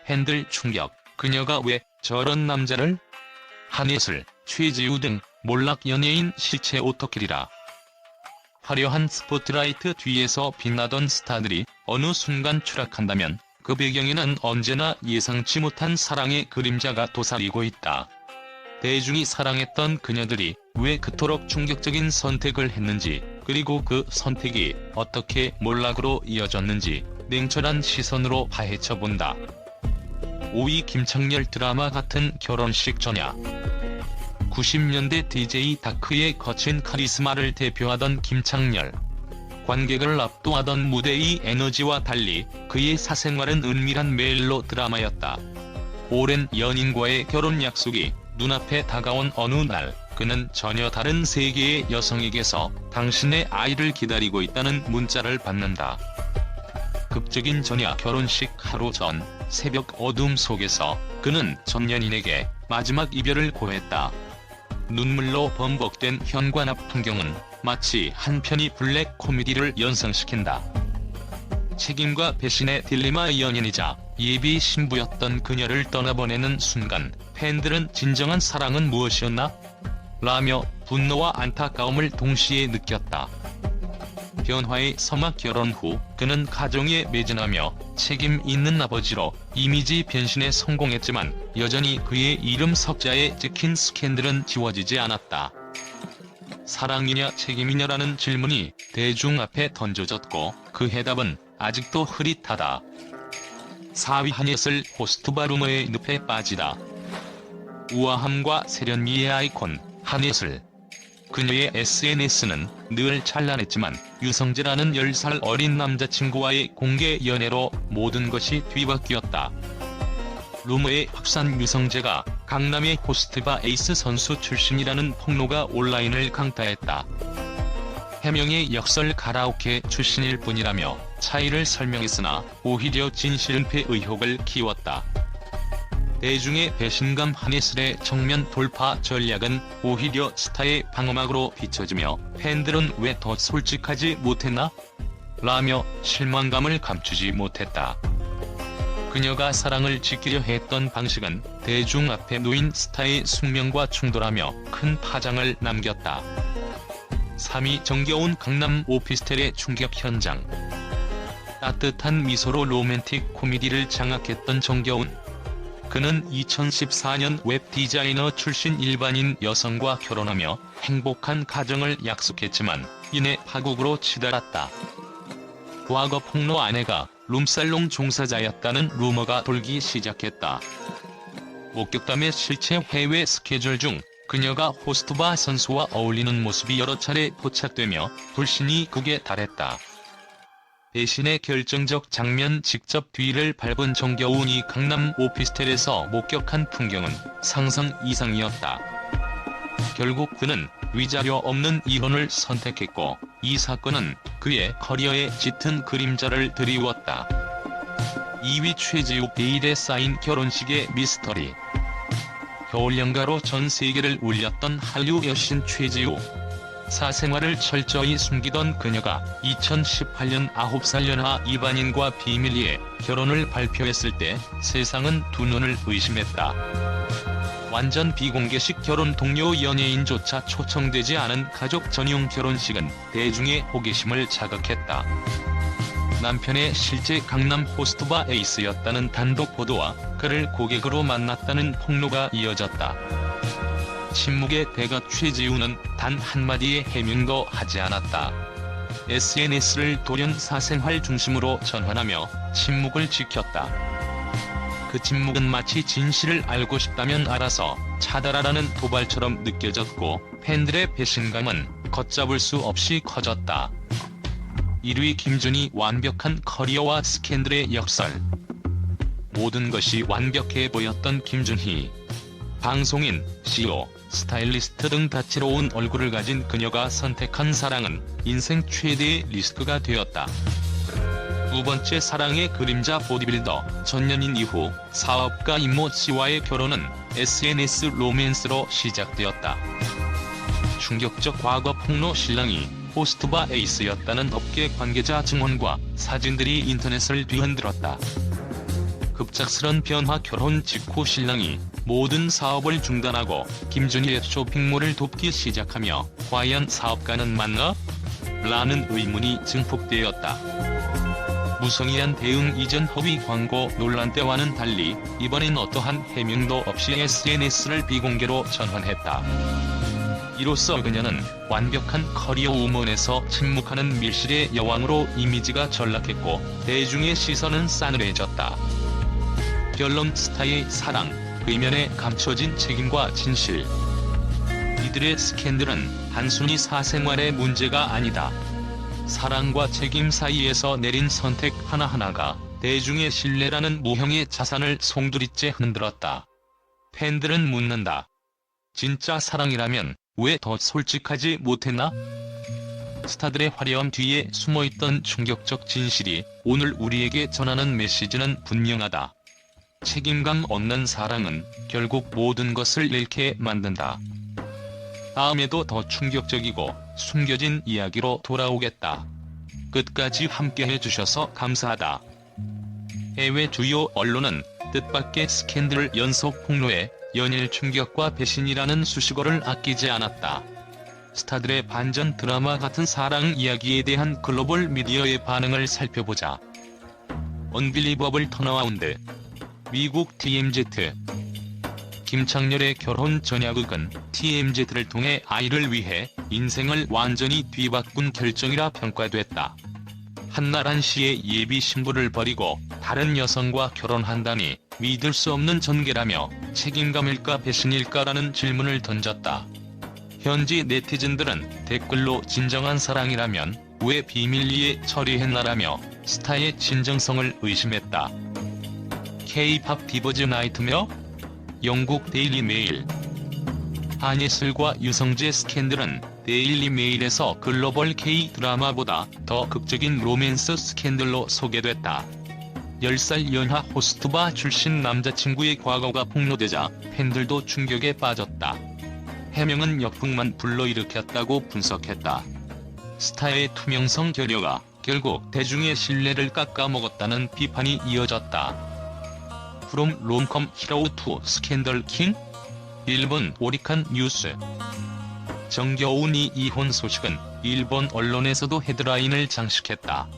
팬들 충격, 그녀가 왜 저런 남자를? 한예슬, 최지우 등 몰락 연예인 실체 오토킬이라. 화려한 스포트라이트 뒤에서 빛나던 스타들이 어느 순간 추락한다면 그 배경에는 언제나 예상치 못한 사랑의 그림자가 도사리고 있다. 대중이 사랑했던 그녀들이 왜 그토록 충격적인 선택을 했는지, 그리고 그 선택이 어떻게 몰락으로 이어졌는지 냉철한 시선으로 파헤쳐본다. 5위 김창렬 드라마 같은 결혼식 전야. 90년대 DJ 다크의 거친 카리스마를 대표하던 김창렬. 관객을 압도하던 무대의 에너지와 달리 그의 사생활은 은밀한 멜로 드라마였다. 오랜 연인과의 결혼 약속이 눈앞에 다가온 어느 날, 그는 전혀 다른 세계의 여성에게서 당신의 아이를 기다리고 있다는 문자를 받는다. 극적인 전야 결혼식 하루 전, 새벽 어둠 속에서 그는 전 연인에게 마지막 이별을 고했다. 눈물로 범벅된 현관 앞 풍경은 마치 한 편의 블랙 코미디를 연상시킨다. 책임과 배신의 딜레마의 연인이자 예비 신부였던 그녀를 떠나보내는 순간 팬들은 진정한 사랑은 무엇이었나? 라며 분노와 안타까움을 동시에 느꼈다. 변화의 서막 결혼 후 그는 가정에 매진하며 책임 있는 아버지로 이미지 변신에 성공했지만 여전히 그의 이름 석자에 찍힌 스캔들은 지워지지 않았다. 사랑이냐 책임이냐라는 질문이 대중 앞에 던져졌고 그 해답은 아직도 흐릿하다. 4위 한예슬 호스트바 루머의 늪에 빠지다. 우아함과 세련미의 아이콘 한예슬. 그녀의 SNS는 늘 찬란했지만 유성재라는 10살 어린 남자친구와의 공개 연애로 모든 것이 뒤바뀌었다. 루머의 확산 유성재가 강남의 호스트바 에이스 선수 출신이라는 폭로가 온라인을 강타했다. 해명의 역설 가라오케 출신일 뿐이라며 차이를 설명했으나 오히려 진실은폐 의혹을 키웠다. 대중의 배신감 한예슬의 정면 돌파 전략은 오히려 스타의 방어막으로 비춰지며 팬들은 왜 더 솔직하지 못했나? 라며 실망감을 감추지 못했다. 그녀가 사랑을 지키려 했던 방식은 대중 앞에 놓인 스타의 숙명과 충돌하며 큰 파장을 남겼다. 3위 정겨운 강남 오피스텔의 충격 현장. 따뜻한 미소로 로맨틱 코미디를 장악했던 정겨운. 그는 2014년 웹 디자이너 출신 일반인 여성과 결혼하며 행복한 가정을 약속했지만 이내 파국으로 치달았다. 과거 폭로 아내가 룸살롱 종사자였다는 루머가 돌기 시작했다. 목격담의 실체 해외 스케줄 중 그녀가 호스트바 선수와 어울리는 모습이 여러 차례 포착되며 불신이 극에 달했다. 배신의 결정적 장면 직접 뒤를 밟은 정겨운이 강남 오피스텔에서 목격한 풍경은 상상 이상이었다. 결국 그는 위자료 없는 이혼을 선택했고 이 사건은 그의 커리어에 짙은 그림자를 드리웠다. 2위 최지우 베일에 쌓인 결혼식의 미스터리. 겨울연가로 전 세계를 울렸던 한류 여신 최지우. 사생활을 철저히 숨기던 그녀가 2018년 9살 연하 일반인과 비밀리에 결혼을 발표했을 때 세상은 두 눈을 의심했다. 완전 비공개식 결혼 동료 연예인조차 초청되지 않은 가족 전용 결혼식은 대중의 호기심을 자극했다. 남편의 실제 강남 호스트바 에이스였다는 단독 보도와 그를 고객으로 만났다는 폭로가 이어졌다. 침묵의 대가 최지우는 단 한마디의 해명도 하지 않았다. SNS를 돌연 사생활 중심으로 전환하며 침묵을 지켰다. 그 침묵은 마치 진실을 알고 싶다면 알아서 차단하라는 도발처럼 느껴졌고 팬들의 배신감은 걷잡을 수 없이 커졌다. 1위 김준희 완벽한 커리어와 스캔들의 역설. 모든 것이 완벽해 보였던 김준희. 방송인, CEO, 스타일리스트 등 다채로운 얼굴을 가진 그녀가 선택한 사랑은 인생 최대의 리스크가 되었다. 두 번째 사랑의 그림자 보디빌더 전 연인 이후 사업가 임모 씨와의 결혼은 SNS 로맨스로 시작되었다. 충격적 과거 폭로 신랑이 호스트바 에이스였다는 업계 관계자 증언과 사진들이 인터넷을 뒤흔들었다. 급작스런 변화. 결혼 직후 신랑이 모든 사업을 중단하고 김준희의 쇼핑몰을 돕기 시작하며 과연 사업가는 맞나? 라는 의문이 증폭되었다. 무성의한 대응. 이전 허위 광고 논란 때와는 달리 이번엔 어떠한 해명도 없이 SNS를 비공개로 전환했다. 이로써 그녀는 완벽한 커리어 우먼에서 침묵하는 밀실의 여왕으로 이미지가 전락했고 대중의 시선은 싸늘해졌다. 결론. 스타의 사랑, 의면에 감춰진 책임과 진실. 이들의 스캔들은 단순히 사생활의 문제가 아니다. 사랑과 책임 사이에서 내린 선택 하나하나가 대중의 신뢰라는 무형의 자산을 송두리째 흔들었다. 팬들은 묻는다. 진짜 사랑이라면 왜 더 솔직하지 못했나? 스타들의 화려함 뒤에 숨어있던 충격적 진실이 오늘 우리에게 전하는 메시지는 분명하다. 책임감 없는 사랑은 결국 모든 것을 잃게 만든다. 다음에도 더 충격적이고 숨겨진 이야기로 돌아오겠다. 끝까지 함께해 주셔서 감사하다. 해외 주요 언론은 뜻밖의 스캔들 연속 폭로에 연일 충격과 배신이라는 수식어를 아끼지 않았다. 스타들의 반전 드라마 같은 사랑 이야기에 대한 글로벌 미디어의 반응을 살펴보자. 언빌리버블 턴어라운드. 미국 TMZ. 김창렬의 결혼 전야극은 TMZ를 통해 아이를 위해 인생을 완전히 뒤바꾼 결정이라 평가됐다. 한나란 씨의 예비 신부를 버리고 다른 여성과 결혼한다니 믿을 수 없는 전개라며 책임감일까 배신일까라는 질문을 던졌다. 현지 네티즌들은 댓글로 진정한 사랑이라면 왜 비밀리에 처리했나라며 스타의 진정성을 의심했다. K-팝 디버즈 나이트메어? 영국 데일리 메일. 한예슬과 유성재 스캔들은 데일리 메일에서 글로벌 K-드라마보다 더 극적인 로맨스 스캔들로 소개됐다. 10살 연하 호스트바 출신 남자친구의 과거가 폭로되자 팬들도 충격에 빠졌다. 해명은 역풍만 불러일으켰다고 분석했다. 스타의 투명성 결여가 결국 대중의 신뢰를 깎아먹었다는 비판이 이어졌다. From 롬컴 히로 투 스캔들 킹? 일본 오리칸 뉴스. 정겨운이 이혼 소식은 일본 언론에서도 헤드라인을 장식했다.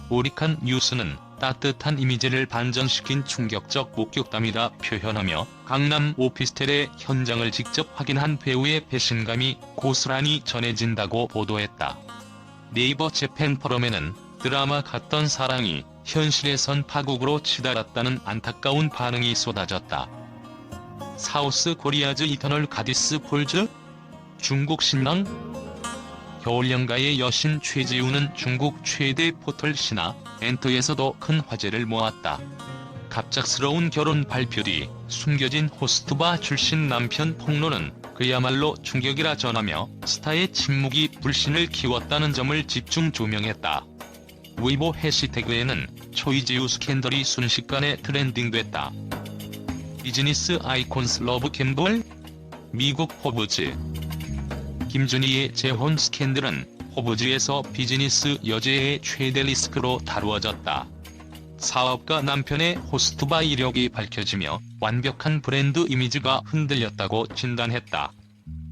오리칸 뉴스는 따뜻한 이미지를 반전시킨 충격적 목격담이라 표현하며 강남 오피스텔의 현장을 직접 확인한 배우의 배신감이 고스란히 전해진다고 보도했다. 네이버 재팬 포럼에는 드라마 같던 사랑이 현실에선 파국으로 치달았다는 안타까운 반응이 쏟아졌다. 사우스 코리아즈 이터널 가디스 폴즈? 중국 신랑? 겨울연가의 여신 최지우는 중국 최대 포털 신화 엔터에서도 큰 화제를 모았다. 갑작스러운 결혼 발표 뒤 숨겨진 호스트바 출신 남편 폭로는 그야말로 충격이라 전하며 스타의 침묵이 불신을 키웠다는 점을 집중 조명했다. 웨이보 해시태그에는 초이지우 스캔들이 순식간에 트렌딩됐다. 비즈니스 아이콘스 러브 캠볼? 미국 포브즈. 김준희의 재혼 스캔들은 포브즈에서 비즈니스 여제의 최대 리스크로 다루어졌다. 사업가 남편의 호스트바 이력이 밝혀지며 완벽한 브랜드 이미지가 흔들렸다고 진단했다.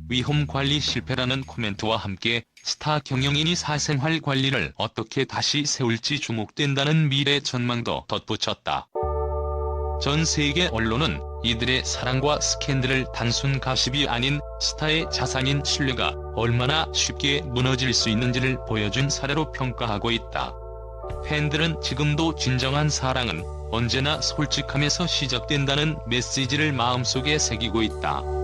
위험 관리 실패라는 코멘트와 함께 스타 경영인이 사생활 관리를 어떻게 다시 세울지 주목된다는 미래 전망도 덧붙였다. 전 세계 언론은 이들의 사랑과 스캔들을 단순 가십이 아닌 스타의 자산인 신뢰가 얼마나 쉽게 무너질 수 있는지를 보여준 사례로 평가하고 있다. 팬들은 지금도 진정한 사랑은 언제나 솔직함에서 시작된다는 메시지를 마음속에 새기고 있다.